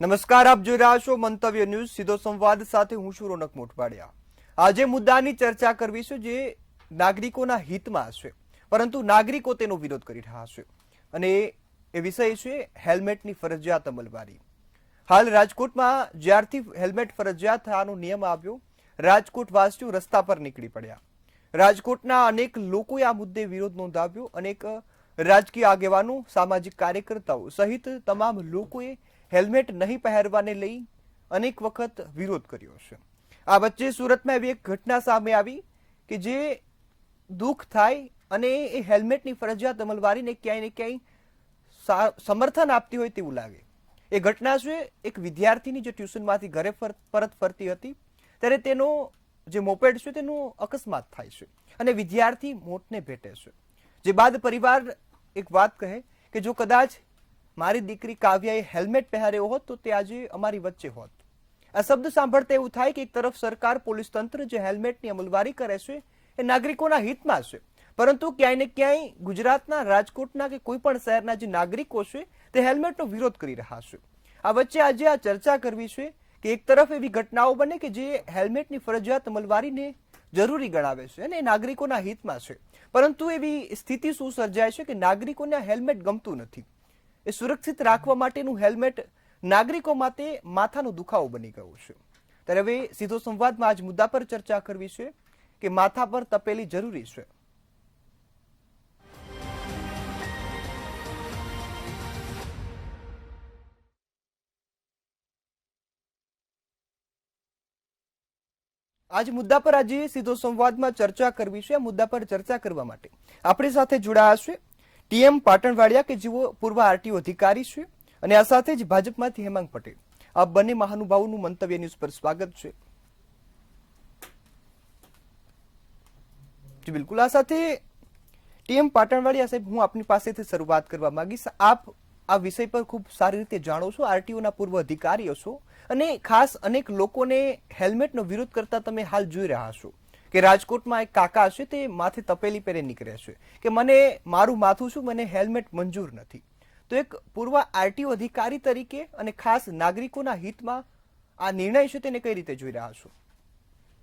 નમસ્કાર, આપ જોઈ રહ્યા છો મંતવ્ય ન્યૂઝ સીધો સંવાદ સાથે હું છું રોનક મોટવાડિયા। આજે મુદ્દાની ચર્ચા કરવી છે જે નાગરિકોના હિતમાં છે, પરંતુ નાગરિકો તેનો વિરોધ કરી રહ્યા છે અને એ વિષય છે હેલ્મેટની ફરજિયાત અમલવારી। હાલ રાજકોટમાં જ્યારથી હેલ્મેટ ફરજિયાત થવાનો નિયમ આવ્યો, રાજકોટ વાસીઓ રસ્તા પર નીકળી પડ્યા। રાજકોટના અનેક લોકોએ આ મુદ્દે વિરોધ નોંધાવ્યો। અનેક રાજકીય આગેવાનો, સામાજિક કાર્યકર્તાઓ સહિત તમામ લોકોએ હેલ્મેટ નહીં પહેરવાને લઈ અનેક વખત વિરોધ કર્યો છે। આ વચ્ચે સુરતમાં એવી એક ઘટના સામે આવી કે જે દુઃખ થાય અને એ હેલ્મેટની ફરજિયાત અમલવારીને ક્યાંય ને ક્યાંય સમર્થન આપતી હોય તેવું લાગે। એ ઘટના છે એક વિદ્યાર્થીની જે ટ્યુશનમાંથી ઘરે પરત ફરતી હતી ત્યારે તેનો જે મોપેડ છે તેનું અકસ્માત થાય છે અને વિદ્યાર્થી મોતને ભેટે છે। જે બાદ પરિવાર એક વાત કહે કે જો કદાચ મારી દીકરી કાવ્યાએ હેલ્મેટ પહેર્યો હોત તો તે આજે અમારી વચ્ચે હોત। આ શબ્દ સાંભળતા એવું થાય કે એક તરફ સરકાર, પોલીસ તંત્ર જે હેલ્મેટની અમલવારી કરે છે એ નાગરિકોના હિતમાં છે, પરંતુ ક્યાંય ને ક્યાંય ગુજરાતના, રાજકોટના કે કોઈ પણ શહેરના જે નાગરિકો છે તે હેલ્મેટનો વિરોધ કરી રહ્યા છે। આ વચ્ચે આજે આ ચર્ચા કરવી છે કે એક તરફ એવી ઘટનાઓ બને કે જે હેલ્મેટની ફરજિયાત અમલવારીને જરૂરી ગણાવે છે અને નાગરિકોના હિતમાં છે, પરંતુ એવી સ્થિતિ શું સર્જાય છે કે નાગરિકોને હેલ્મેટ ગમતું નથી। એ સુરક્ષિત રાખવા માટેનું હેલ્મેટ નાગરિકો માટે માથાનો દુખાવો બની ગયો છે। ત્યારે હવે સીધો સંવાદમાં આજ મુદ્દા પર ચર્ચા કરવી છે કે માથા પર તપેલી જરૂરી છે। આજ મુદ્દા પર આજે સીધો સંવાદમાં ચર્ચા કરવી છે। આ મુદ્દા પર ચર્ચા કરવા માટે આપણી સાથે જોડાયા છે ટીએમ પાટણવાડિયા કે જેઓ પૂર્વ આરટીઓ અધિકારી છે અને આ સાથે જ ભાજપમાંથી હેમાંગ પટેલ। આ બંને મહાનુભાવોનું મંતવ્ય ન્યૂઝ પર સ્વાગત છે। જી બિલકુલ, આ સાથે ટીએમ પાટણવાડિયા સાહેબ, હું આપની પાસેથી શરૂઆત કરવા માંગીશ। આપ આ વિષય પર ખૂબ સારી રીતે જાણો છો, આરટીઓના પૂર્વ અધિકારીઓ છો અને ખાસ અનેક લોકોને હેલ્મેટનો વિરોધ કરતા તમે હાલ જોઈ રહ્યા છો કે રાજકોટમાં એક કાકા છે તે માથે તપેલી પહેરી નીકળે છે કે મને મારું માથું શું, મને હેલ્મેટ મંજૂર નથી। તો એક પૂર્વ આરટીઓ અધિકારી તરીકે અને ખાસ નાગરિકોના હિતમાં આ નિર્ણય છે તેને કઈ રીતે જોઈ રહ્યા છો?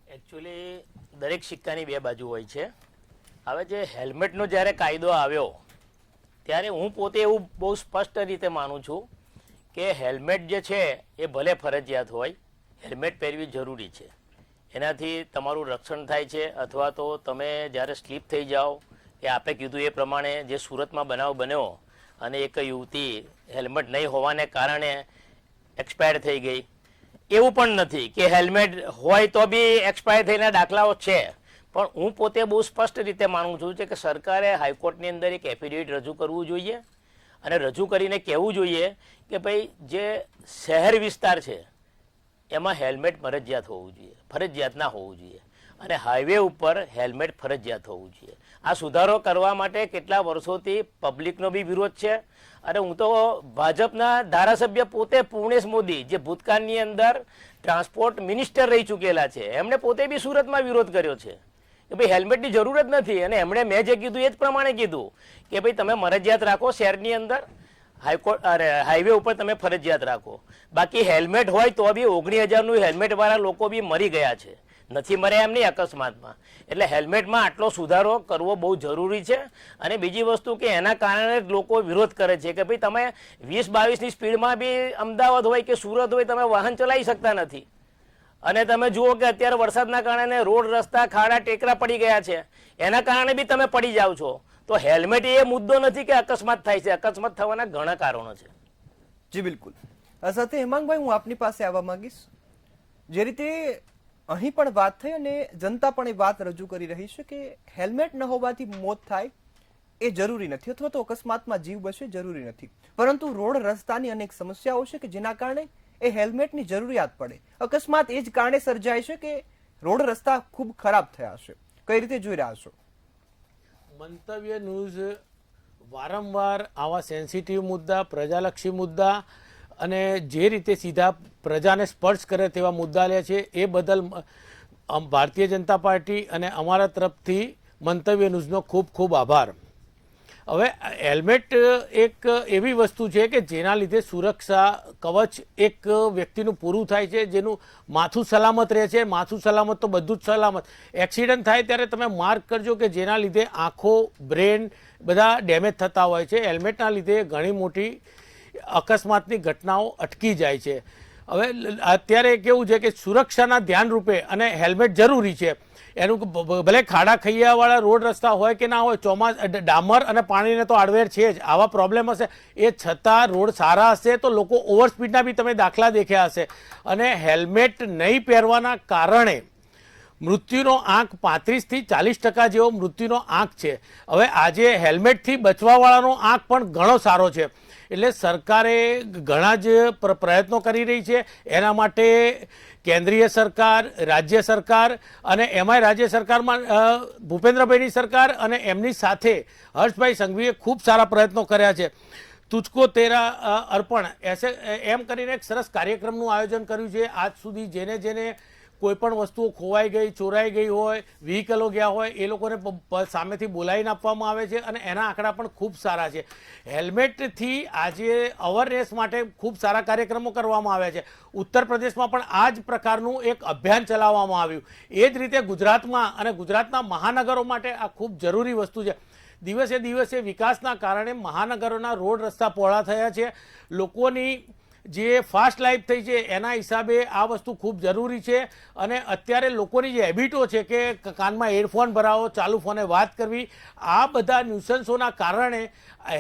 એકચ્યુઅલી દરેક સિક્કાની બે બાજુ હોય છે। હવે જે હેલ્મેટનો જ્યારે કાયદો આવ્યો ત્યારે હું પોતે એવું બહુ સ્પષ્ટ રીતે માનું છું કે હેલ્મેટ જે છે એ ભલે ફરજિયાત હોય, હેલ્મેટ પહેરવી જરૂરી છે। એનાથી તમારું રક્ષણ થાય છે, અથવા તો તમે જ્યારે સ્લીપ થઈ જાઓ કે આપે કીધું એ પ્રમાણે જે સુરતમાં બનાવ બન્યો અને એક યુવતી હેલ્મેટ નહીં હોવાને કારણે એક્સપાયર થઈ ગઈ, એવું પણ નથી કે હેલ્મેટ હોય તો બી એક્સપાયર થયેલા દાખલાઓ છે। પણ હું પોતે બહુ સ્પષ્ટ રીતે માનું છું કે સરકારે હાઈકોર્ટની અંદર એક એફિડેવિટ રજૂ કરવું જોઈએ અને રજૂ કરીને કહેવું જોઈએ કે ભાઈ જે શહેર વિસ્તાર છે એમાં હેલ્મેટ ફરજિયાત હોવું જોઈએ, ફરજિયાત ના હોવું જોઈએ, અને હાઈવે ઉપર હેલ્મેટ ફરજિયાત હોવું જોઈએ। આ સુધારો કરવા માટે કેટલા વર્ષોથી પબ્લિકનો બી વિરોધ છે અને હું તો ભાજપના ધારાસભ્ય પોતે પૂર્ણેશ મોદી, જે ભૂતકાળની અંદર ટ્રાન્સપોર્ટ મિનિસ્ટર રહી ચૂકેલા છે, એમણે પોતે બી સુરતમાં વિરોધ કર્યો છે કે ભાઈ હેલ્મેટની જરૂર જ નથી, અને એમણે મેં જે કીધું એ જ પ્રમાણે કીધું કે ભાઈ તમે ફરજિયાત રાખો શહેરની અંદર, હાઈવે ઉપર તમે ફરજિયાત રાખો। બાકી હેલ્મેટ હોય તો બી 19,000નું હેલ્મેટ વાળા લોકો બી મરી ગયા છે, નથી મર્યા એમ નહીં અકસ્માતમાં। એટલે હેલ્મેટમાં આટલો સુધારો કરવો બહુ જરૂરી છે। અને બીજી વસ્તુ કે એના કારણે લોકો વિરોધ કરે છે કે ભાઈ તમે 20-22ની સ્પીડમાં બી અમદાવાદ હોય કે સુરત હોય તમે વાહન ચલાવી શકતા નથી, અને તમે જુઓ કે અત્યારે વરસાદના કારણે રોડ, રસ્તા, ખાડા, ટેકરા પડી ગયા છે, એના કારણે બી તમે પડી જાઓ છો। તો હેલ્મેટ એ મુદ્દો નથી કે અકસ્માત થાય છે, અકસ્માત થવાના ઘણા કારણો છે। જી બિલકુલ, આ સાથે હેમાંગભાઈ હું આપની પાસે આવવા માંગીશ। જે રીતે અહીં પણ વાત થઈ અને જનતા પણ એ વાત રજૂ કરી રહી છે કે હેલ્મેટ ન હોવાથી મોત થાય એ જરૂરી નથી, અથવા તો અકસ્માતમાં જીવ બચે જરૂરી નથી, પરંતુ રોડ રસ્તાની અનેક સમસ્યાઓ છે કે જેના કારણે એ હેલ્મેટની જરૂરિયાત પડે। અકસ્માત એ જ કારણે સર્જાય છે કે રોડ રસ્તા ખૂબ ખરાબ થયા છે। કઈ રીતે જોઈ રહ્યા છો? મંતવ્ય ન્યૂઝ વારંવાર આવા સેન્સિટિવ મુદ્દા, પ્રજાલક્ષી મુદ્દા અને જે રીતે સીધા પ્રજાને સ્પર્શ કરે તેવા મુદ્દા લે છે, એ બદલ ભારતીય જનતા પાર્ટી અને અમારા તરફથી મંતવ્ય ન્યૂઝનો ખૂબ ખૂબ આભાર। હવે હેલ્મેટ એક એવી વસ્તુ છે કે જેના લીધે સુરક્ષા કવચ એક વ્યક્તિનું પૂરું થાય છે, જેનું માથું સલામત રહે છે. માથું સલામત તો બધું જ સલામત. એક્સિડન્ટ થાય ત્યારે તમે માર્ક કરજો કે જેના લીધે આંખો, બ્રેન બધા ડેમેજ થતા હોય છે. હેલ્મેટના લીધે ઘણી મોટી અકસ્માતની ઘટનાઓ અટકી જાય છે. હવે અત્યારે કેવું છે કે સુરક્ષાના ધ્યાન રૂપે અને હેલ્મેટ જરૂરી છે. એનું ભલે ખાડા ખૈયાવાળા રોડ રસ્તા હોય કે ના હોય, ડામર અને પાણીને તો આડવેર છે જ, આવા પ્રોબ્લેમ હશે, એ છતાં રોડ સારા હશે તો લોકો ઓવર સ્પીડના બી તમે દાખલા દેખ્યા હશે. અને હેલ્મેટ નહીં પહેરવાના કારણે મૃત્યુનો આંક 35 થી 40% જેવો મૃત્યુનો આંક છે. હવે આજે હેલ્મેટથી બચવાવાળાનો આંક પણ ઘણો સારો છે. એટલે સરકારે ઘણા જ પ્રયત્નો કરી રહી છે. એના માટે કેન્દ્રીય સરકાર, રાજ્ય સરકાર અને એમાંય રાજ્ય સરકારમાં ભૂપેન્દ્રભાઈની સરકાર અને એમની સાથે હર્ષભાઈ સંઘવીએ ખૂબ સારા પ્રયત્નો કર્યા છે. તુજકો તેરા અર્પણ એમ કરીને એક સરસ કાર્યક્રમનું આયોજન કર્યું છે. આજ સુધી જેને કોઈ પણ વસ્તુઓ ખોવાઈ ગઈ, ચોરાઈ ગઈ હોય, વ્હીકલો ગયા હોય, એ લોકોને સામેથી બોલાવીને આપવામાં આવે છે અને એના આંકડા પણ ખૂબ સારા છે. હેલ્મેટથી આજે અવેરનેસ માટે ખૂબ સારા કાર્યક્રમો કરવામાં આવ્યા છે. ઉત્તર પ્રદેશમાં પણ આ જ પ્રકારનું એક અભિયાન ચલાવવામાં આવ્યું. એ જ રીતે ગુજરાતમાં અને ગુજરાતના મહાનગરો માટે આ ખૂબ જરૂરી વસ્તુ છે. દિવસે દિવસે વિકાસના કારણે મહાનગરોના રોડ રસ્તા પહોળા થયા છે. લોકોની જે ફાસ્ટ લાઈફ થઈ છે એના હિસાબે આ વસ્તુ ખૂબ જરૂરી છે. અને અત્યારે લોકોની જે હેબિટો છે કે કાનમાં હેડફોન ભરાવો, ચાલુ ફોને વાત કરવી, આ બધા ન્યુસન્સોના કારણે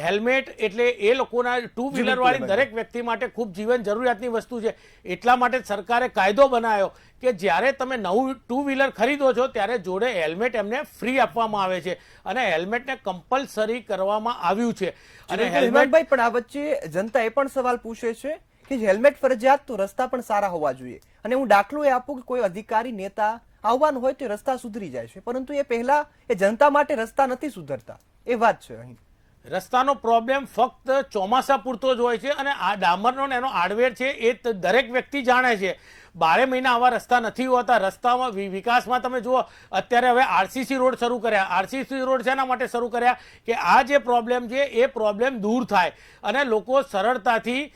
હેલ્મેટ એટલે એ લોકોના ટુ વ્હીલર વાળી દરેક વ્યક્તિ માટે ખૂબ જીવન જરૂરિયાતની વસ્તુ છે. એટલા માટે સરકારે કાયદો બનાવ્યો કે જ્યારે તમે નવું ટુ વ્હીલર ખરીદો છો ત્યારે જોડે હેલ્મેટ એમને ફ્રી આપવામાં આવે છે અને હેલ્મેટને કમ્પલસરી કરવામાં આવ્યું છે. અને હેલ્મેટભાઈ પણ આ વચ્ચે જનતા એ પણ સવાલ પૂછે છે કે હેલ્મેટ ફરજિયાત તો રસ્તા પણ સારા હોવા જોઈએ. અને હું દાખલો એ આપું કે કોઈ અધિકારી નેતા આવવાનું હોય તો રસ્તા સુધરી જાય છે, પરંતુ એ પહેલા એ જનતા માટે રસ્તા નથી સુધરતા. એ વાત છે અહીં. રસ્તાનો પ્રોબ્લેમ ફક્ત ચોમાસા પૂરતો જ હોય છે અને આ ડામરનો એનો આડવેર છે એ દરેક વ્યક્તિ જાણે છે. 12 મહિના આવા રસ્તા નથી હોતા. રસ્તામાં વિકાસમાં તમે જુઓ, અત્યારે હવે આરસીસી રોડ શરૂ કર્યા. આરસીસી રોડ શેના માટે શરૂ કર્યા કે આ જે પ્રોબ્લેમ છે એ પ્રોબ્લેમ દૂર થાય અને લોકો સરળતાથી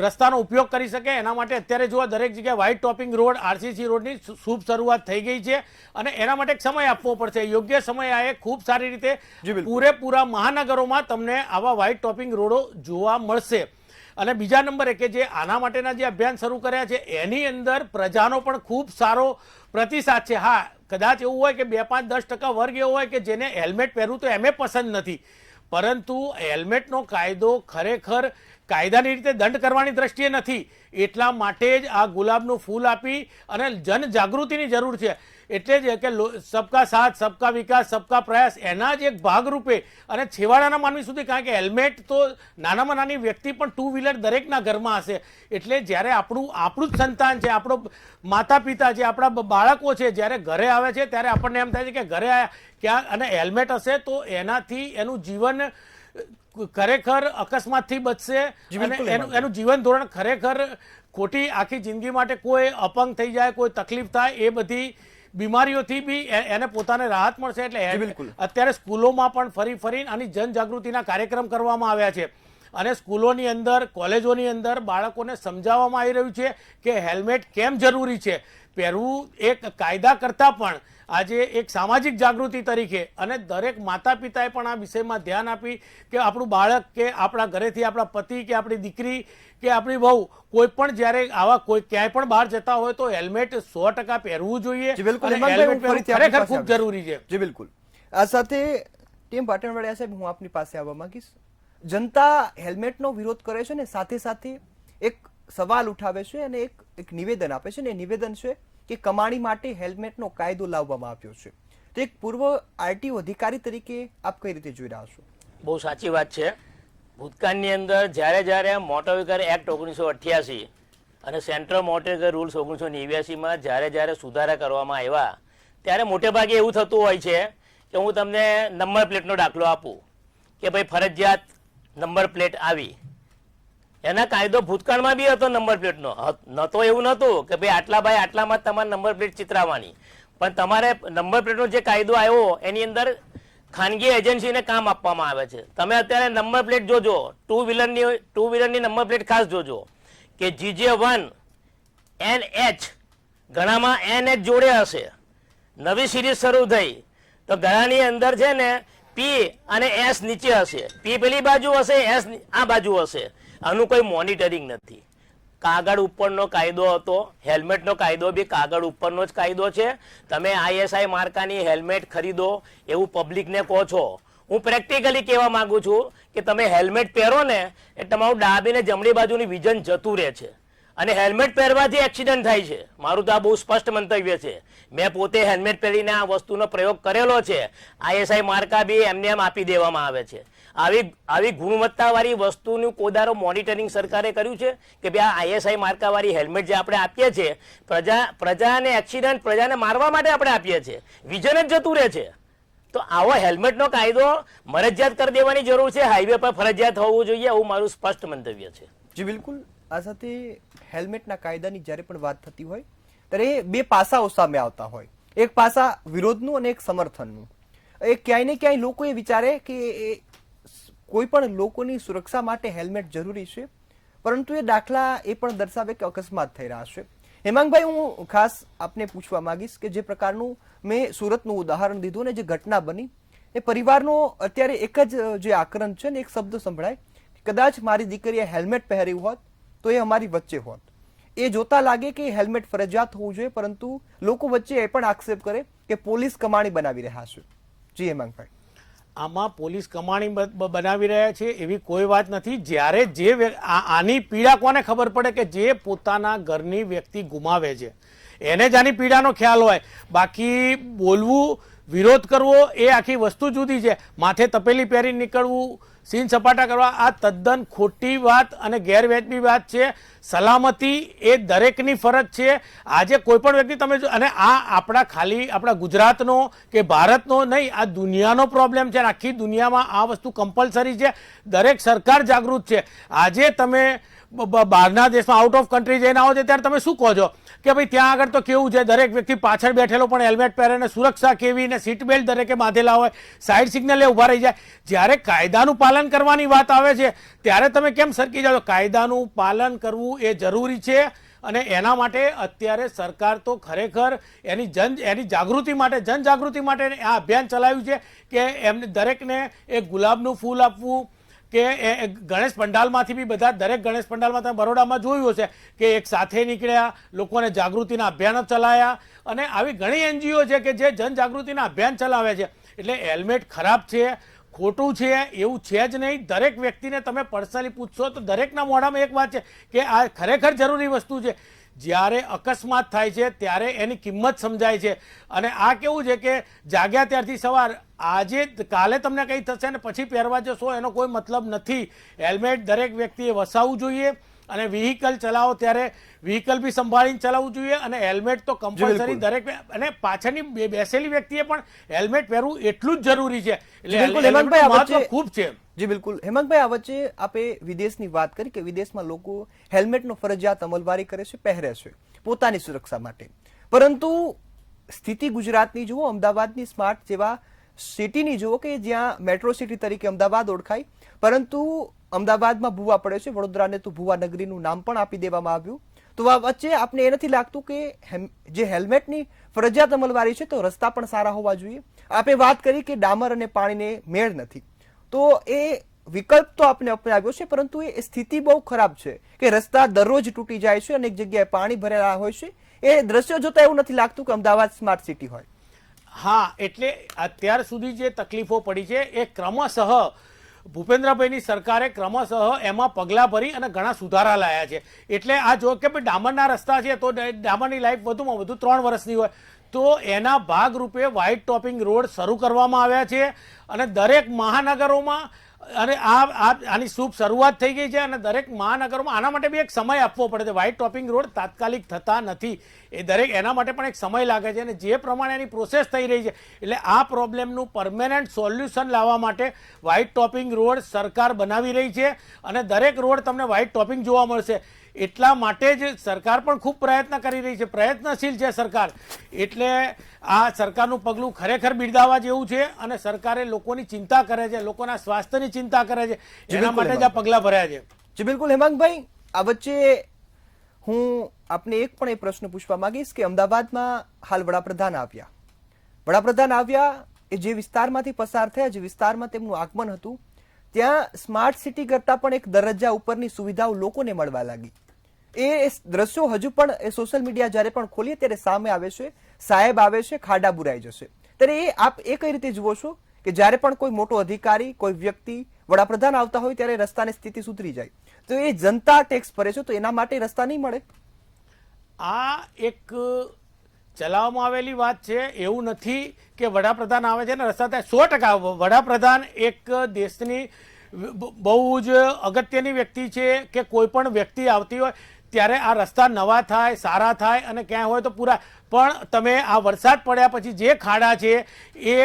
રસ્તાનો ઉપયોગ કરી શકે. એના માટે અત્યારે જુઓ દરેક જગ્યાએ વ્હાઇટ ટોપિંગ રોડ, આરસીસી રોડની શુભ શરૂઆત થઈ ગઈ છે અને એના માટે એક સમય આપવો પડશે. યોગ્ય સમય આ ખૂબ સારી રીતે પૂરેપૂરા મહાનગરોમાં તમને આવા વ્હાઇટ ટોપિંગ રોડો જોવા મળશે. અને બીજા નંબરે કે જે આના માટેના જે અભિયાન શરૂ કર્યા છે એની અંદર પ્રજાનો પણ ખૂબ સારો પ્રતિસાદ છે. હા, કદાચ એવું હોય કે 2-5-10% વર્ગ એવો હોય કે જેને હેલ્મેટ પહેરવું તો એમે પસંદ નથી, પરંતુ હેલ્મેટનો કાયદો ખરેખર કાયદાની રીતે દંડ કરવાની દ્રષ્ટિએ નથી. એટલા માટે જ આ ગુલાબનું ફૂલ આપી અને જનજાગૃતિની જરૂર છે. એટલે જ કે સબકા સાથ, સબકા વિકાસ, સબકા પ્રયાસ એના જ એક ભાગરૂપે અને છેવાડાના માનવી સુધી, કારણ કે હેલ્મેટ તો નાનામાં નાની વ્યક્તિ પણ ટુ વ્હીલર દરેકના ઘરમાં હશે. એટલે જ્યારે આપણું જ સંતાન છે, આપણો માતા પિતા છે, આપણા બાળકો છે, જ્યારે ઘરે આવે છે ત્યારે આપણને એમ થાય છે કે ઘરે આવ્યા ક્યાં અને હેલ્મેટ હશે તો એનાથી એનું જીવન ખરેખર અકસ્માતથી બચશે અને એનું જીવન ધોરણ ખરેખર ખોટી આખી જિંદગી માટે કોઈ અપંગ થઈ જાય, કોઈ તકલીફ થાય, એ બધી બીમારીઓથી બી એને પોતાને રાહત મળશે. એટલે અત્યારે સ્કૂલોમાં પણ ફરીને આની જનજાગૃતિના કાર્યક્રમ કરવામાં આવ્યા છે અને સ્કૂલોની અંદર, કોલેજોની અંદર બાળકોને સમજાવવામાં આવી રહ્યું છે કે હેલ્મેટ કેમ જરૂરી છે પહેરવું. એક કાયદા કરતાં પણ આજે એક સામાજિક જાગૃતિ તરીકે અને દરેક માતા પિતાએ પણ આ વિષયમાં ધ્યાન આપી કે આપણું બાળક કે આપણા ઘરેથી આપણા પતિ કે આપણી દીકરી કે આપણી વહુ કોઈ પણ જ્યારે આવા કોઈ ક્યાંય પણ બહાર જતા હોય તો હેલ્મેટ 100% પહેરવું જોઈએ. ખરેખર ખૂબ જરૂરી છે. જી બિલકુલ. આ સાથે ટીમ પાટણવાડિયા સાહેબ, હું આપની પાસે આવવા માંગીશ. જનતા હેલ્મેટનો વિરોધ કરે છે ને સાથે સાથે એક સવાલ ઉઠાવે છે અને એક નિવેદન આપે છે ને એ નિવેદન છે કે કમાણી માટે હેલ્મેટનો કાયદો લાવવામાં આવ્યો છે. તો એક પૂર્વ આરટીઓ અધિકારી તરીકે આપ કઈ રીતે જોઈ રહ્યા છો? બહુ સાચી વાત છે. ભૂતકાળની અંદર જ્યારે મોટર વ્હીકલ એક્ટ 1988 અને સેન્ટ્રલ મોટર વ્હીકલ રૂલ્સ 1989માં જ્યારે સુધારા કરવામાં આવ્યા ત્યારે મોટે ભાગે એવું થતું હોય છે કે હું તમને નંબર પ્લેટનો દાખલો આપું કે ભાઈ ફરજિયાત નંબર પ્લેટ આવી. એના કાયદો ભૂતકાળમાં બી હતો નંબર પ્લેટનો. નતો એવું નહોતું કે ભાઈ આટલામાં તમારે નંબર પ્લેટ ચિતરાવવાની, પણ તમારે નંબર પ્લેટનો જે કાયદો આવ્યો એની અંદર ખાનગી એજન્સીને કામ આપવામાં આવે છે. તમે અત્યારે નંબર પ્લેટ જોજો, ટુ વ્હીલરની નંબર પ્લેટ ખાસ જોજો કે GJ1 NH, ઘણામાં NH જોડે હશે. નવી સિરીઝ શરૂ થઈ તો ઘણાની અંદર છે ને P અને S નીચે હશે, P પેલી બાજુ હશે, S આ બાજુ હશે. આનું કોઈ મોનિટરિંગ નથી. કાગળ ઉપરનો કાયદો હતો, હેલ્મેટનો કાયદો બી કાગળ ઉપરનો જ કાયદો છે. તમે ISI માર્કાની હેલ્મેટ ખરીદો એવું પબ્લિકને કહો છો. હું પ્રેક્ટિકલી કહેવા માંગુ છું કે તમે હેલ્મેટ પહેરો ને એ તમારું ડાબી ને જમણી બાજુની વિઝન જતું રહે છે અને હેલ્મેટ પહેરવાથી એક્સિડન્ટ થાય છે. મારું તો આ બહુ સ્પષ્ટ મંતવ્ય છે. મેં પોતે હેલ્મેટ પહેરીને આ વસ્તુનો પ્રયોગ કરેલો છે. ISI માર્કા બી એમને એમ આપી દેવામાં આવે છે. આવી ગુણવત્તાવાળી વસ્તુનું કોદારો મોનિટરિંગ સરકારે કર્યું છે કે ભાઈ આ ISI માર્કાવાળી હેલ્મેટ જે આપણે આપીએ છીએ પ્રજાને એક્સિડન્ટ, પ્રજાને મારવા માટે આપણે આપીએ છીએ, વિઝન જ જતું રહે છે. તો આવો હેલ્મેટનો કાયદો મરજિયાત કરી દેવાની જરૂર છે. હાઈવે પર ફરજિયાત હોવું જોઈએ, એવું મારું સ્પષ્ટ મંતવ્ય છે. જી બિલકુલ. આ સાથે હેલ્મેટના કાયદાની જ્યારે પણ વાત થતી હોય ત્યારે બે પાસાઓ સામે આવતા હોય. એક પાસા વિરોધનું અને એક સમર્થનનું. એ ક્યાંય ને ક્યાંય લોકો એ વિચારે કે કોઈ પણ લોકોની સુરક્ષા માટે હેલ્મેટ જરૂરી છે, પરંતુ એ દાખલા એ પણ દર્શાવે કે અકસ્માત થઈ રહ્યા છે. હેમાંગભાઈ, હું ખાસ આપને પૂછવા માંગીશ કે જે પ્રકારનું મેં સુરતનું ઉદાહરણ દીધું ને જે ઘટના બની એ પરિવારનો અત્યારે એક જ જે આક્રંદ છે ને એક શબ્દ સંભળાય, કદાચ મારી દીકરીએ હેલ્મેટ પહેર્યું હોત તો એ અમારી વચ્ચે હોત. એ જોતા લાગે કે હેલ્મેટ ફરજિયાત હોવું જોઈએ, પરંતુ લોકો વચ્ચે એ પણ આક્ષેપ કરે કે પોલીસ કમાણી બનાવી રહ્યા છે. જી હેમાંગભાઈ. આમાં પોલીસ કમાણી બનાવી રહ્યા છે એવી કોઈ વાત નથી. જ્યારે જે આની પીડા કોને ખબર પડે કે જે પોતાના ઘરની વ્યક્તિ ગુમાવે છે એને જ આની પીડાનો ખ્યાલ હોય. બાકી બોલવું, વિરોધ કરવો એ આખી વસ્તુ જુદી છે. માથે તપેલી પહેરી નીકળવું, સીન સપાટા કરવા, આ તદ્દન ખોટી વાત અને ગેરવ્યાજબી વાત છે. સલામતી એ દરેકની ફરજ છે. આજે કોઈ પણ વ્યક્તિ તમે અને આ આપણા ગુજરાતનો કે ભારતનો નહીં, આ દુનિયાનો પ્રોબ્લેમ છે. આખી દુનિયામાં આ વસ્તુ કમ્પલસરી છે. દરેક સરકાર જાગૃત છે. આજે તમે બહારના દેશમાં આઉટ ઓફ કન્ટ્રી જઈને આવો છો ત્યારે તમે શું કહો છો કે ભાઈ ત્યાં આગળ તો કેવું છે, દરેક વ્યક્તિ પાછળ બેઠેલો પણ હેલ્મેટ પહેરે ને સુરક્ષા કેવી ને સીટ બેલ્ટ દરેકે બાંધેલા હોય, સાઈડ સિગ્નલે ઊભા રહી જાય. જ્યારે કાયદાનું પાલન કરવાની વાત આવે છે ત્યારે તમે કેમ સરકી જાઓ? કાયદાનું પાલન કરવું એ જરૂરી છે અને એના માટે અત્યારે સરકાર તો ખરેખર એની જાગૃતિ માટે, જનજાગૃતિ માટે આ અભિયાન ચલાવ્યું છે કે એમને દરેકને એક ગુલાબનું ફૂલ આપવું કે ગણેશ પંડાલમાંથી બી બધા, દરેક ગણેશ પંડાલમાં તમે બરોડામાં જોયું હશે કે એક સાથે નીકળ્યા, લોકોને જાગૃતિના અભિયાનો ચલાવ્યા અને આવી ઘણી NGO છે કે જે જનજાગૃતિના અભિયાન ચલાવે છે. એટલે હેલ્મેટ ખરાબ છે, ખોટું છે એવું છે જ નહીં. દરેક વ્યક્તિને તમે પર્સનલી પૂછશો તો દરેકના મોઢામાં એક વાત છે કે આ ખરેખર જરૂરી વસ્તુ છે. જ્યારે અકસ્માત થાય છે ત્યારે એની કિંમત સમજાય છે. અને આ કેવું છે કે જાગ્યા ત્યારથી સવાર, આજે કાલે તમને કંઈ થશે ને પછી પહેરવા જશો એનો કોઈ મતલબ નથી. હેલ્મેટ દરેક વ્યક્તિએ વસાવવું જોઈએ અને વ્હીકલ ચલાવો ત્યારે વ્હીકલ બી સંભાળીને ચલાવવું જોઈએ અને હેલ્મેટ તો કમ્પલસરી દરેક, અને પાછળની બેસેલી વ્યક્તિએ પણ હેલ્મેટ પહેરવું એટલું જ જરૂરી છે. એટલે મહત્વ ખૂબ છે. જી બિલકુલ. હેમાંગભાઈ, આ વચ્ચે આપે વિદેશની વાત કરી કે વિદેશમાં લોકો હેલ્મેટનો ફરજિયાત અમલવારી કરે છે, પહેરે છે પોતાની સુરક્ષા માટે, પરંતુ સ્થિતિ ગુજરાતની જુઓ, અમદાવાદની સ્માર્ટ જેવા સિટીની જુઓ કે જ્યાં મેટ્રો સિટી તરીકે અમદાવાદ ઓળખાય, પરંતુ અમદાવાદમાં ભૂવા પડે છે. વડોદરાને તો ભૂવા નગરીનું નામ પણ આપી દેવામાં આવ્યું. તો આ વચ્ચે આપને એ નથી લાગતું કે જે હેલ્મેટની ફરજિયાત અમલવારી છે તો રસ્તા પણ સારા હોવા જોઈએ? આપે વાત કરી કે ડામર અને પાણીને મેળ નથી, તો એ વિકલ્પ તો આપણે અપનાવ્યો છે, પરંતુ એ સ્થિતિ બહુ ખરાબ છે કે રસ્તા દરરોજ તૂટી જાય છે અને એક જગ્યાએ પાણી ભરેલા હોય છે. એ દ્રશ્ય જોતા એવું નથી લાગતું કે અમદાવાદ સ્માર્ટ સિટી હોય. હા, એટલે અત્યાર સુધી જે તકલીફો પડી છે એ ક્રમશઃ ભૂપેન્દ્રભાઈની સરકારે ક્રમશઃ એમાં પગલાં ભરી અને ઘણા સુધારા લાયા છે. એટલે આ જો કે ભાઈ ડામરના રસ્તા છે તો ડામરની લાઈફ વધુમાં વધુ 3 વર્ષની હોય, તો એના ભાગરૂપે વ્હાઇટ ટોપિંગ રોડ શરૂ કરવામાં આવ્યા છે અને દરેક મહાનગરોમાં, અને આની શુભ શરૂઆત થઈ ગઈ છે અને દરેક મહાનગરોમાં આના માટે બી એક સમય આપવો પડે છે. વ્હાઇટ ટોપિંગ રોડ તાત્કાલિક થતા નથી, એ દરેક એના માટે પણ એક સમય લાગે છે અને જે પ્રમાણે એની પ્રોસેસ થઈ રહી છે. એટલે આ પ્રોબ્લેમનું પરમેનન્ટ સોલ્યુશન લાવવા માટે વ્હાઇટ ટોપિંગ રોડ સરકાર બનાવી રહી છે અને દરેક રોડ તમને વ્હાઇટ ટોપિંગ જોવા મળશે. એટલા માટે જ સરકાર પણ ખૂબ પ્રયત્ન કરી રહી છે, પ્રયત્નશીલ છે સરકાર. એટલે આ સરકારનું પગલું ખરેખર બિરદાવવા જેવું છે અને સરકારે લોકોની ચિંતા કરે છે, લોકોના સ્વાસ્થ્યની ચિંતા કરે છે, એના માટે જ આ પગલાં ભર્યા છે. જી બિલકુલ હેમાંગભાઈ, આ વચ્ચે હું આપને એક પણ એ પ્રશ્ન પૂછવા માંગીશ કે અમદાવાદમાં હાલ વડાપ્રધાન આવ્યા એ જે વિસ્તારમાંથી પસાર થયા, જે વિસ્તારમાં તેમનું આગમન હતું, ત્યાં સ્માર્ટ સિટી કરતા પણ એક દરજ્જા ઉપરની સુવિધાઓ લોકોને મળવા લાગી. એ દ્રશ્યો હજુ પણ એ સોશિયલ મીડિયા જ્યારે પણ ખોલીએ ત્યારે સામે આવે છે. સાહેબ આવે છે, ખાડા બુરાઈ જશે. ત્યારે એ આપ એ કઈ રીતે જુઓ છો કે જ્યારે પણ કોઈ મોટો અધિકારી, કોઈ વ્યક્તિ, વડાપ્રધાન આવતા હોય ત્યારે રસ્તાની સ્થિતિ સુધરી જાય, તો એ જનતા ટેક્સ ભરે છે, તો એના માટે રસ્તા નહીં મળે? આ એક ચલાવવામાં આવેલી વાત છે. એવું નથી કે વડાપ્રધાન આવે છે ને રસ્તા થાય. 100% વડાપ્રધાન એક દેશની બહુ જ અગત્યની વ્યક્તિ છે કે કોઈ પણ વ્યક્તિ આવતી હોય ત્યારે આ રસ્તા નવા થાય, સારા થાય અને ક્યાંય હોય તો પૂરા. પણ તમે આ વરસાદ પડ્યા પછી જે ખાડા છે એ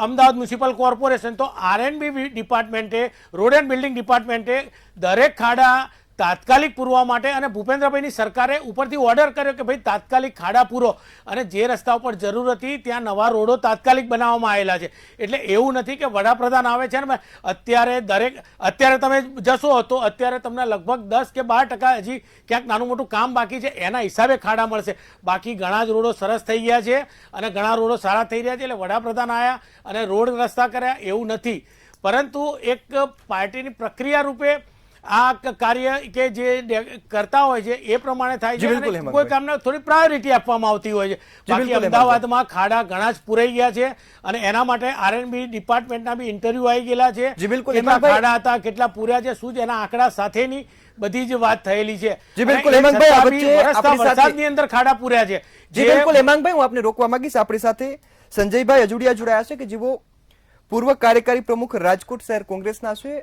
અમદાવાદ મ્યુનિસિપલ કોર્પોરેશન તો R&B ડિપાર્ટમેન્ટે, રોડ એન્ડ બિલ્ડિંગ ડિપાર્ટમેન્ટે દરેક ખાડા તાત્કાલિક પૂરવા માટે અને ભૂપેન્દ્રભાઈની સરકારે ઉપરથી ઓર્ડર કર્યો કે ભાઈ તાત્કાલિક ખાડા પૂરો, અને જે રસ્તા ઉપર જરૂર હતી ત્યાં નવા રોડો તાત્કાલિક બનાવવામાં આવેલા છે. એટલે એવું નથી કે વડાપ્રધાન આવે છે ને અત્યારે તમે જશો તો અત્યારે તમને લગભગ 10 કે 12% હજી ક્યાંક નાનું મોટું કામ બાકી છે, એના હિસાબે ખાડા મળશે. બાકી ઘણા જ રોડો સરસ થઈ ગયા છે અને ઘણા રોડો સારા થઈ રહ્યા છે. એટલે વડાપ્રધાન આવ્યા અને રોડ રસ્તા કર્યા એવું નથી, પરંતુ એક પાર્ટીની પ્રક્રિયા રૂપે આ કાર્ય કે જે કરતા હોય છે એ પ્રમાણે થાય છે. કોઈ કામને થોડી પ્રાયોરિટી આપવામાં આવતી હોય છે. બાકી અમદાવાદમાં ખાડા ઘણા જ પુરાઈ ગયા છે અને એના માટે R&B ડિપાર્ટમેન્ટના બી ઇન્ટરવ્યુ આવી ગયેલા છે. કેટલા ખાડા હતા, કેટલા પૂર્યા છે, શું એના આંકડા સાથેની બધી જ વાત થયેલી છે. વરસાદની અંદર ખાડા પૂર્યા છે. જી બિલકુલ હેમાંગભાઈ, હું આપને રોકવા માંગીશ. આપણી સાથે સંજયભાઈ અજુડિયા જોડાયા છે કે જેઓ પૂર્વ કાર્યકારી પ્રમુખ રાજકોટ શહેર કોંગ્રેસના છે.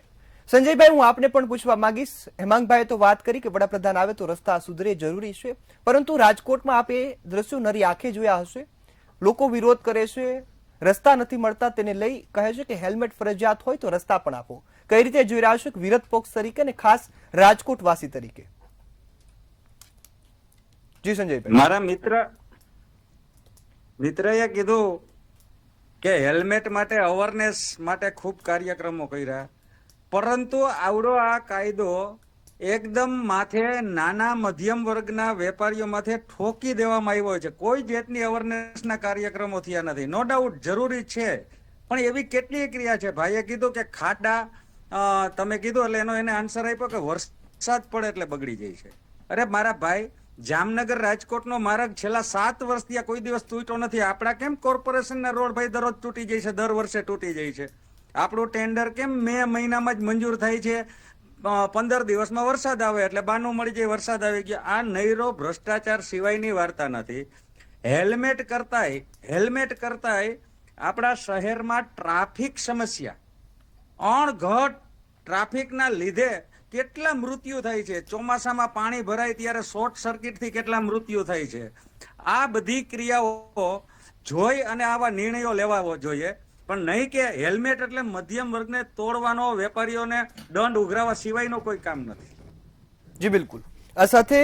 સંજયભાઈ, હું આપને પણ પૂછવા માંગીશ. હેમાંગભાઈએ તો વાત કરી કે વડાપ્રધાન આવે તો રસ્તા સુધરે, જરૂરી છે, પરંતુ રાજકોટમાં આપે દ્રશ્યો નરી આંખે જોયા હશે. લોકો વિરોધ કરે છે, રસ્તા નથી મળતા, તેને લઈ કહે છે કે હેલ્મેટ ફરજિયાત હોય તો રસ્તા પણ આપો. કઈ રીતે જોઈ રહ્યા છો વિરોધ પક્ષ તરીકે અને ખાસ રાજકોટ વાસી તરીકે? જી સંજયભાઈ. મારા મિત્રએ કીધું કે હેલ્મેટ માટે અવેરનેસ માટે ખૂબ કાર્યક્રમો કર્યા, પરંતુ આવડો આ કાયદો એકદમ માથે નાના મધ્યમ વર્ગના વેપારીઓ માથે ઠોકી દેવામાં આવ્યો છે. કોઈ જાતની અવેરનેસના કાર્યક્રમો થયા નથી. નો ડાઉટ જરૂરી છે, પણ એવી કેટલી ક્રિયા છે. ભાઈએ કીધું કે ખાડા, તમે કીધું એટલે એનો એને આન્સર આપ્યો કે વરસાદ પડે એટલે બગડી જાય છે. અરે મારા ભાઈ, જામનગર રાજકોટનો માર્ગ છેલ્લા 7 વર્ષથી કોઈ દિવસ તૂટ્યો નથી. આપણા કેમ કોર્પોરેશનના રોડ ભાઈ દરરોજ તૂટી જાય છે, દર વર્ષે તૂટી જાય છે? આપણું ટેન્ડર કેમ મે મહિનામાં જ મંજૂર થાય છે, 15 દિવસમાં વરસાદ આવે એટલે બાનું મળી જાય, વરસાદ આવી ગયો. આ નૈરો ભ્રષ્ટાચાર સિવાયની વાર્તા નથી. હેલ્મેટ કરતાંય આપણા શહેરમાં ટ્રાફિક સમસ્યા, અણઘટ ટ્રાફિકના લીધે કેટલા મૃત્યુ થાય છે. ચોમાસામાં પાણી ભરાય ત્યારે શોર્ટ સર્કિટથી કેટલા મૃત્યુ થાય છે. આ બધી ક્રિયાઓ જોઈ અને આવા નિર્ણયો લેવા જોઈએ, પણ નહીં કે હેલ્મેટ એટલે મધ્યમ વર્ગને તોડવાનો, વેપારીઓને દંડ ઉઘરાવવા સિવાયનો કોઈ કામ નથી. જી બિલકુલ. આ સાથે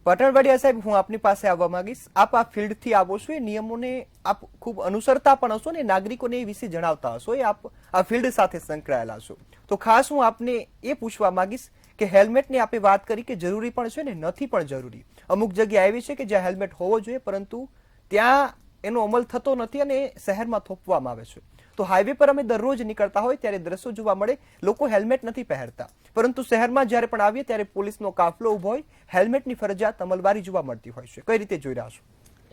પાટણવાડિયા સાહેબ, હું આપની પાસે આવવા માંગીશ. આપ આ ફિલ્ડથી આવો છો, એ નિયમોને આપ ખૂબ અનુસરતા પણ હશો ને નાગરિકોને એ વિશે જણાવતા હશો, એ આપ આ ફિલ્ડ સાથે સંકળાયેલા છો, તો ખાસ હું આપને એ પૂછવા માંગીશ કે હેલ્મેટની આપે વાત કરી કે જરૂરી પણ છે ને નથી પણ જરૂરી. અમુક જગ્યા એવી છે કે જ્યાં હેલ્મેટ હોવો જોઈએ પરંતુ ત્યાં એનો અમલ થતો નથી અને શહેરમાં થોપવામાં આવે છે. તો હાઈવે પર અમે દરરોજ નીકળતા હોય ત્યારે દ્રશ્યો જોવા મળે, લોકો હેલ્મેટ નથી પહેરતા, પરંતુ શહેરમાં જ્યારે પણ આવીએ ત્યારે પોલીસનો કાફલો ઉભો હોય, હેલ્મેટની ફરજિયાત અમલવારી જોવા મળતી હોય છે. કઈ રીતે જોઈ રહ્યા છો?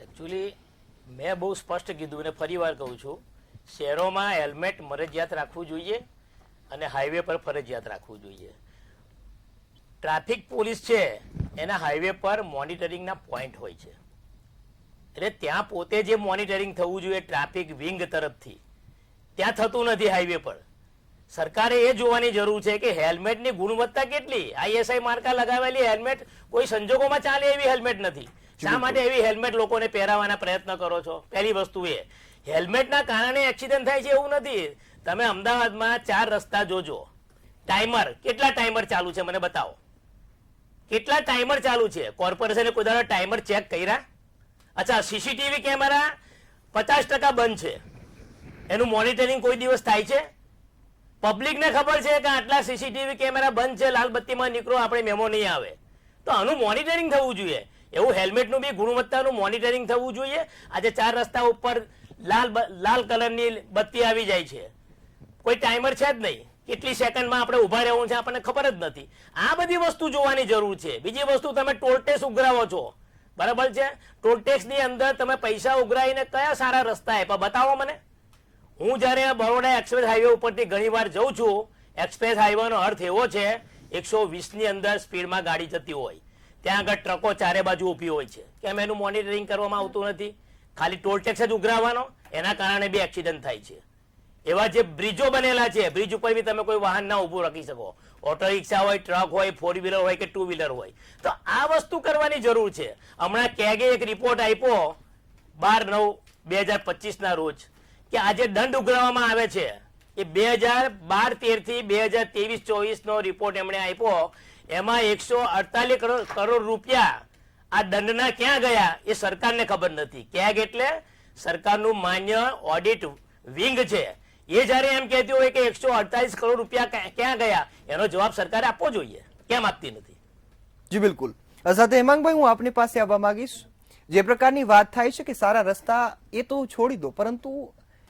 એકચ્યુઅલી મેં બહુ સ્પષ્ટ કીધું અને ફરી વાર કહું છું, શહેરોમાં હેલ્મેટ ફરજિયાત રાખવું જોઈએ અને હાઈવે પર ફરજિયાત રાખવું જોઈએ. ટ્રાફિક પોલીસ છે એના હાઈવે પર મોનિટરિંગના પોઈન્ટ હોય છે, એટલે ત્યાં પોતે જે મોનિટરિંગ થવું જોઈએ ટ્રાફિક વિંગ તરફથી, ત્યાં થતું નથી હાઈવે પર. સરકારે એ જોવાની જરૂર છે કે હેલ્મેટની ગુણવત્તા કેટલી. ISI માર્કા લગાવેલી હેલ્મેટ કોઈ સંજોગોમાં ચાલે એવી હેલ્મેટ નથી. શા માટે એવી હેલ્મેટ લોકોને પહેરાવવાના પ્રયત્ન કરો છો? પહેલી વસ્તુ એ, હેલ્મેટના કારણે એક્સિડન્ટ થાય છે એવું નથી. તમે અમદાવાદમાં 4 રસ્તા જોજો, ટાઈમર, કેટલા ટાઈમર ચાલુ છે મને બતાવો. કેટલા ટાઈમર ચાલુ છે? કોર્પોરેશને કોઈ દાડો ટાઈમર ચેક કર્યા? અચ્છા, સીસીટીવી કેમેરા 50% બંધ છે, એનું મોનિટરિંગ કોઈ દિવસ થાય છે? પબ્લિકને ખબર છે કે આટલા સીસીટીવી કેમેરા બંધ છે, લાલ બત્તીમાં નીકળો, આપણે મેમો નહીં આવે. તો આનું મોનિટરિંગ થવું જોઈએ. એવું હેલ્મેટનું બી ગુણવત્તાનું મોનિટરિંગ થવું જોઈએ. આજે 4 રસ્તા ઉપર લાલ કલરની બત્તી આવી જાય છે, કોઈ ટાઈમર છે જ નહીં. કેટલી સેકન્ડમાં આપણે ઉભા રહેવું છે આપણને ખબર જ નથી. આ બધી વસ્તુ જોવાની જરૂર છે. બીજી વસ્તુ, તમે ટોલ ટેક્સ ઉઘરાવો છો, બરાબર છે? ટોલ ટેક્સ ની અંદર તમે પૈસા ઉઘરાવીને કયા સારા રસ્તા આપ્યા બતાવો મને. હું જયારે બરોડા એક્સપ્રેસ હાઈવે ઉપરથી ઘણી વાર જઉં છું, એક્સપ્રેસ હાઈવે નો અર્થ એવો છે 120 ની અંદર સ્પીડમાં ગાડી જતી હોય, ત્યાં આગળ ટ્રકો ચારે બાજુ ઊભી હોય છે. કેમ એનું મોનિટરિંગ કરવામાં આવતું નથી? ખાલી ટોલ ટેક્સ જ ઉઘરાવવાનો, એના કારણે બી એક્સિડન્ટ થાય છે. એવા જે બ્રિજો બનેલા છે, બ્રિજ ઉપર બી તમે કોઈ વાહન ના ઉભું રાખી શકો. ઓટો રિક્ષા હોય, ટ્રક હોય, 4 વ્હીલર હોય કે 2 વ્હીલર હોય. તો આ વસ્તુ કરવાની જરૂર છે. હમણાં કેગે એક રિપોર્ટ આપ્યો 12/9/2025 ના રોજ કે આજે દંડ ઉઘરાવવામાં આવે છે એ 2012-13 થી 2023-24 નો રિપોર્ટ એમણે આપ્યો. એમાં 148 કરોડ રૂપિયા આ દંડના ક્યાં ગયા એ સરકારને ખબર નથી. કેગ એટલે સરકારનું માન્ય ઓડિટ વિંગ છે. એ જયારે એમ કહેતી હોય કે 148 કરોડ રૂપિયા ક્યાં ગયા, એનો જવાબ સરકારે આપવો જોઈએ. કેમ આપતી નથી? જી બિલકુલ. સાથે હેમાંગભાઈ, હું આપની પાસે આવવા માંગીશ. જે પ્રકારની વાત થાય છે કે સારા રસ્તા એ તો છોડી દો, પરંતુ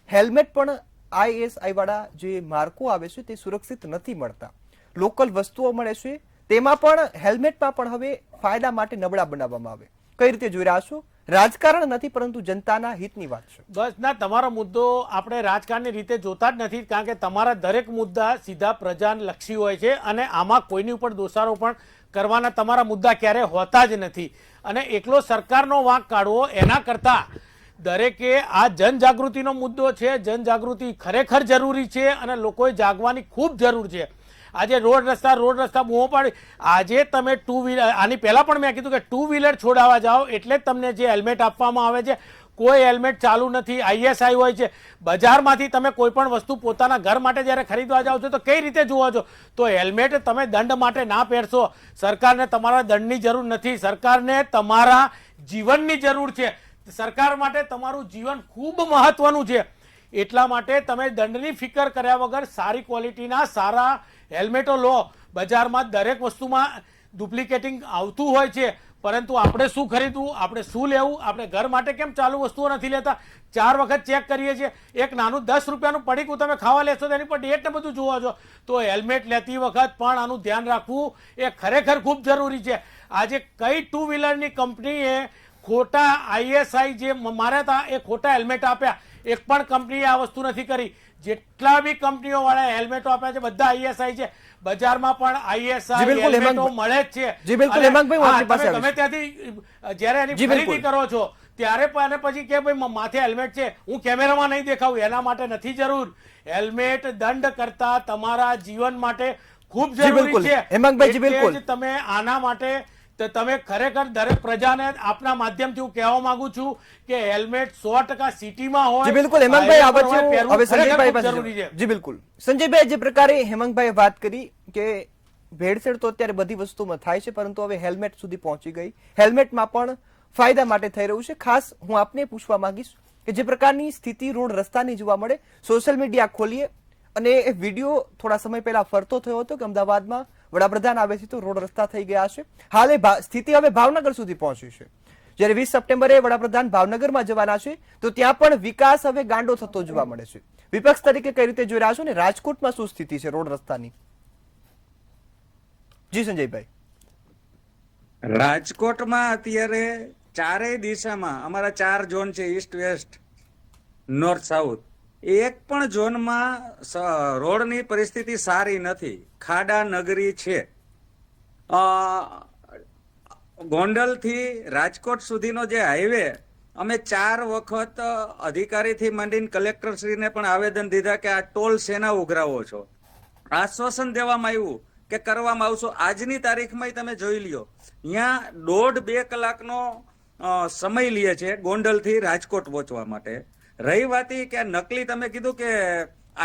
હેલ્મેટ પણ ISI વાળા જે માર્કો આવે છે તે સુરક્ષિત નથી મળતા. લોકલ વસ્તુઓ મળે છે, તેમાં પણ હેલ્મેટમાં પણ હવે ફાયદા માટે નબળા બનાવવામાં આવે. કઈ રીતે જોઈ રહ્યા છો? રાજકારણ નથી, પરંતુ જનતાના હિતની વાત છે. બસ ના, તમારો મુદ્દો આપણે રાજકારણની રીતે જોતા જ નથી, કારણ કે તમારા દરેક મુદ્દા સીધા પ્રજાને લક્ષી હોય છે અને આમાં કોઈની ઉપર દોષારોપણ કરવાના તમારા મુદ્દા ક્યારે હોતા જ નથી. અને એકલો સરકારનો વાંક કાઢવો એના કરતા દરેકે આ જનજાગૃતિનો મુદ્દો છે. જનજાગૃતિ ખરેખર જરૂરી છે અને લોકોએ જાગવાની ખૂબ જરૂર છે. આજે રોડ રસ્તા બૂમો પાડી. આજે તમે 2 વ્હીલર, આની પહેલા પણ મેં કીધું કે 2 વ્હીલર છોડાવવા જાઓ એટલે તમને જે હેલ્મેટ આપવામાં આવે છે, કોઈ હેલ્મેટ ચાલુ નથી, ISI હોય છે. બજારમાંથી તમે કોઈ પણ વસ્તુ પોતાના ઘર માટે જ્યારે ખરીદવા જાઓ છો તો કઈ રીતે જોવો છો? તો હેલ્મેટ તમે દંડ માટે ના પહેરશો. સરકારને તમારા દંડની જરૂર નથી, સરકારને તમારા જીવનની જરૂર છે. સરકાર માટે તમારું જીવન ખૂબ મહત્વનું છે. એટલા માટે તમે દંડની ફિકર કર્યા વગર સારી ક્વોલિટીના સારા હેલ્મેટો લો. બજારમાં દરેક વસ્તુમાં ડુપ્લિકેટિંગ આવતું હોય છે, પરંતુ આપણે શું ખરીદવું, આપણે શું લેવું, આપણે ઘર માટે કેમ ચાલુ વસ્તુઓ નથી લેતા? 4 વખત ચેક કરીએ છીએ. એક નાનું 10 રૂપિયાનું પડીકું તમે ખાવા લેશો તેની પર ડેટ ને બધું જોવા છો, તો હેલ્મેટ લેતી વખત પણ આનું ધ્યાન રાખવું એ ખરેખર ખૂબ જરૂરી છે. આજે કઈ 2 વ્હીલરની કંપનીએ ખોટા ISI જે માર્યા હતા એ ખોટા હેલ્મેટ આપ્યા? એક પણ કંપનીએ આ વસ્તુ નથી કરી. જેટલા બી કંપનીઓ વાળા હેલ્મેટો આપ્યા છે બધા ISI છે. બજારમાં પણ ISI હેલ્મેટો મળે જ છે. તમે ત્યાંથી જયારે એની ખરીદી કરો છો ત્યારે પણ પછી કે ભાઈ માથે હેલ્મેટ છે, હું કેમેરામાં નહીં દેખાવું, એના માટે નથી જરૂર. હેલ્મેટ દંડ કરતા તમારા જીવન માટે ખૂબ જરૂરી છે. એટલે જ તમે આના માટે તમે ખરેખર દરેક પ્રજાને આપના માધ્યમથી હું કહેવા માંગુ છું કે હેલ્મેટ 100% સિટીમાં હોય. જી બિલકુલ હેમાંગભાઈ, હવે સંજયભાઈ પાસે છે. જી બિલકુલ સંજયભાઈ, જે પ્રકારે હેમાંગભાઈએ વાત કરી કે ભેળસેળ તો અત્યારે બધી વસ્તુમાં થાય છે, પરંતુ હવે હેલ્મેટ સુધી પહોંચી ગઈ. હેલ્મેટમાં પણ ફાયદા માટે થઈ રહ્યું છે. ખાસ હું આપને પૂછવા માંગીશ કે જે પ્રકારની સ્થિતિ રોડ રસ્તાની જોવા મળે, સોશિયલ મીડિયા ખોલીએ અને એ વિડીયો થોડા સમય પહેલા ફરતો થયો હતો કે અમદાવાદમાં વડાપ્રધાન આવે છે તો રોડ રસ્તા થઈ ગયા છે. હાલ એ સ્થિતિ હવે ભાવનગર સુધી પહોંચી છે. જ્યારે 20 સપ્ટેમ્બરે વડાપ્રધાન ભાવનગરમાં જવાના છે તો ત્યાં પણ વિકાસ હવે ગાંડો થતો જોવા મળે છે. વિપક્ષ તરીકે કઈ રીતે જોઈ રહ્યા છો ને રાજકોટમાં શું સ્થિતિ છે રોડ રસ્તાની? જી સંજયભાઈ. રાજકોટમાં અત્યારે ચારેય દિશામાં અમારા 4 ઝોન છે, ઈસ્ટ, વેસ્ટ, નોર્થ, સાઉથ. એક પણ ઝોનમાં રોડની પરિસ્થિતિ સારી નથી. ખાડા નગરી છે. ગોંડલથી રાજકોટ સુધીનો જે હાઈવે અમે 4 વખત અધિકારીથી માંડીને કલેક્ટરશ્રીને પણ આવેદન દીધા કે આ ટોલ શેના ઉઘરાવો છો. આશ્વાસન દેવામાં આવ્યું કે કરવામાં આવશો. આજની તારીખમાં તમે જોઈ લ્યો, અહીંયા 1.5-2 કલાકનો સમય લે છે ગોંડલથી રાજકોટ પહોંચવા માટે. રહી વાત કે નકલી, તમે કીધું કે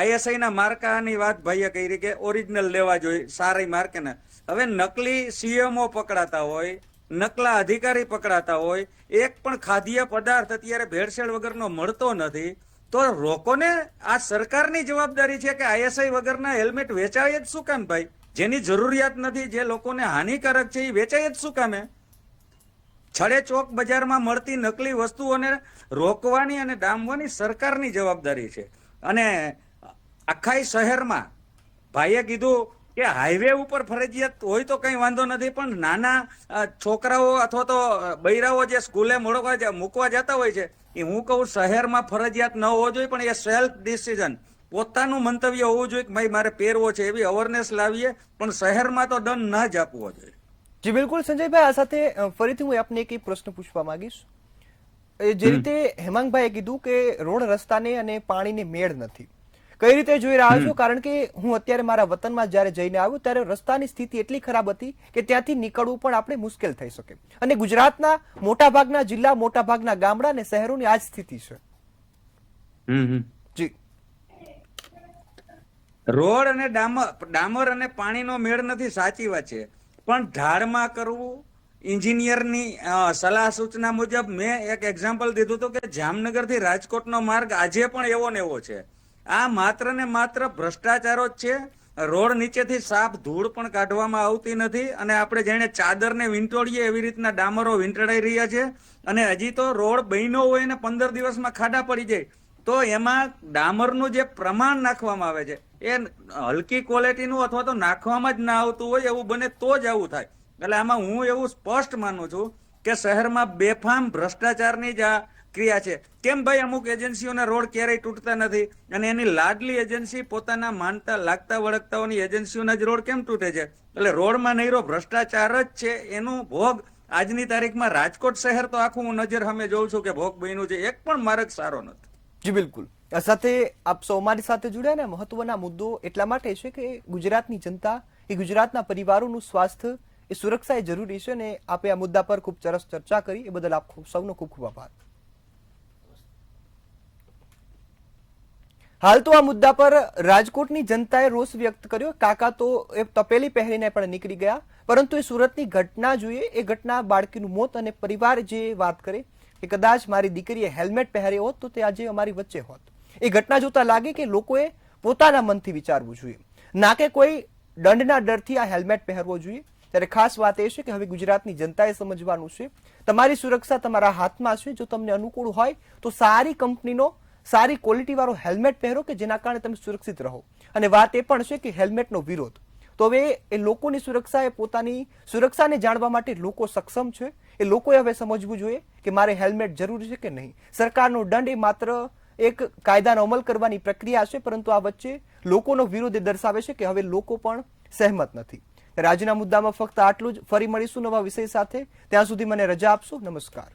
ISI ના માર્કાની વાત ભાઈએ કરી કે ઓરિજિનલ લેવા જોઈએ, સારી માર્કે ને હવે નકલી સીએમઓ પકડાતા હોય, નકલા અધિકારી પકડાતા હોય, એક પણ ખાદ્ય પદાર્થ અત્યારે ભેળસેળ વગરનો મળતો નથી, તો લોકોને આ સરકારની જવાબદારી છે કે આઈએસઆઈ વગરના હેલ્મેટ વેચાય જ શું કામ ભાઈ? જેની જરૂરિયાત નથી, જે લોકોને હાનિકારક છે એ વેચાય જ શું કામે? છડે ચોક બજારમાં મળતી નકલી વસ્તુઓને રોકવાની અને ડામવાની સરકારની જવાબદારી છે. અને આખા શહેરમાં ભાઈએ કીધું કે હાઈવે ઉપર ફરજિયાત હોય તો કઈ વાંધો નથી, પણ નાના છોકરાઓ અથવા તો બૈરાઓ જે સ્કૂલે મૂકવા જતા હોય છે, એ હું કહું શહેરમાં ફરજિયાત ન હોવો જોઈએ, પણ એ સેલ્ફ ડિસિઝન પોતાનું મંતવ્ય હોવું જોઈએ કે ભાઈ મારે પહેરવો છે, એવી અવેરનેસ લાવીએ, પણ શહેરમાં તો દંડ ન જ આપવો જોઈએ. જી બિલકુલ સંજયભાઈ, આ સાથે ફરીથી હું આપને એક પ્રશ્ન પૂછવા માંગીશ. જે રીતે હેમાંગભાઈએ કીધું કે રોડ રસ્તાને અને પાણીને મેળ નથી, કઈ રીતે જોઈ રહ્યા છો? કારણ કે હું અત્યારે મારા વતનમાં જયારે જઈને આવ્યો ત્યારે રસ્તાની સ્થિતિ એટલી ખરાબ હતી કે ત્યાંથી નીકળવું પણ આપણે મુશ્કેલ થઈ શકે. અને ગુજરાતના મોટાભાગના જિલ્લા, મોટાભાગના ગામડા અને શહેરોની આ જ સ્થિતિ છે. જી, રોડ અને ડામર અને પાણીનો મેળ નથી, સાચી વાત છે, પણ ઢાળમાં કરવું, એન્જિનિયરની સલાહ સૂચના મુજબ મેં એક એક્ઝામ્પલ દીધું હતું કે જામનગર થી રાજકોટનો માર્ગ આજે પણ એવો ને એવો છે. આ માત્ર ને માત્ર ભ્રષ્ટાચારો જ છે. રોડ નીચેથી સાફ ધૂળ પણ કાઢવામાં આવતી નથી, અને આપણે જેને ચાદરને વીંટોળીએ એવી રીતના ડામરો વીંટળાઈ રહ્યા છે. અને હજી તો રોડ બન્યો હોય ને 15 દિવસમાં ખાડા પડી જાય તો એમાં ડામરનું જે પ્રમાણ નાખવામાં આવે છે એ હલકી ક્વોલિટીનું અથવા તો નાખવામાં જ ના આવતું હોય એવું બને તો જ આવું થાય. એટલે આમાં હું એવું સ્પષ્ટ માનું છું કે શહેરમાં બેફામ ભ્રષ્ટાચારની જ આ ક્રિયા છે. કેમ ભાઈ અમુક એજન્સીઓના રોડ ક્યારેય તૂટતા નથી, અને એની લાડલી એજન્સી પોતાના માનતા લાગતા વળગતાઓની એજન્સીઓના જ રોડ કેમ તૂટે છે? એટલે રોડમાં નહીરો ભ્રષ્ટાચાર જ છે, એનું ભોગ આજની તારીખમાં રાજકોટ શહેર તો આખું હું નજર સામે જોઉં છું કે ભોગ બન્યું છે. એક પણ માર્ગ સારો નથી. જી બિલકુલ. આ સાથે આપ સૌ અમારી સાથે જોડ્યા ને મહત્વના મુદ્દો એટલા માટે છે કે ગુજરાતની જનતા, એ ગુજરાતના પરિવારોનું સ્વાસ્થ્ય, એ સુરક્ષા એ જરૂરી છે, અને આપે આ મુદ્દા પર ખૂબ સરસ ચર્ચા કરી, એ બદલ આપ સૌનો ખૂબ ખૂબ આભાર. હાલ તો આ મુદ્દા પર રાજકોટની જનતાએ રોષ વ્યક્ત કર્યો. કાકા તો એ તપેલી પહેરીને પણ નીકળી ગયા, પરંતુ એ સુરતની ઘટના જોઈએ, એ ઘટના બાળકીનું મોત, અને પરિવાર જે વાત કરે કે કદાચ મારી દીકરીએ હેલ્મેટ પહેર્યો હોત તો તે આજે અમારી વચ્ચે હોત. એ ઘટના જોતા લાગે કે લોકોએ પોતાના મનથી વિચારવું જોઈએ, ના કે કોઈ દંડના ડરથી આ હેલ્મેટ પહેરવો જોઈએ. ત્યારે ખાસ વાત એ છે કે હવે ગુજરાતની જનતાએ સમજવાનું છે, તમારી સુરક્ષા તમારા હાથમાં છે. જો તમને અનુકૂળ હોય તો સારી કંપનીનો, સારી ક્વોલિટી વાળો હેલ્મેટ પહેરો કે જેના કારણે તમે સુરક્ષિત રહો. અને વાત એ પણ છે કે હેલ્મેટનો વિરોધ, તો હવે એ લોકોની સુરક્ષા, એ પોતાની સુરક્ષાને જાણવા માટે લોકો સક્ષમ છે. એ લોકોએ હવે સમજવું જોઈએ કે મારે હેલ્મેટ જરૂરી છે કે નહીં. સરકારનો દંડ એ માત્ર એક કાયદાનો અમલ કરવાની પ્રક્રિયા છે, પરંતુ આ વચ્ચે લોકોનો વિરોધ એ દર્શાવે છે કે હવે લોકો પણ સહેમત નથી. રાજ્યના મુદ્દામાં ફક્ત આટલું જ. ફરી મળીશું નવા વિષય સાથે. ત્યાં સુધી મને રજા આપશો. નમસ્કાર.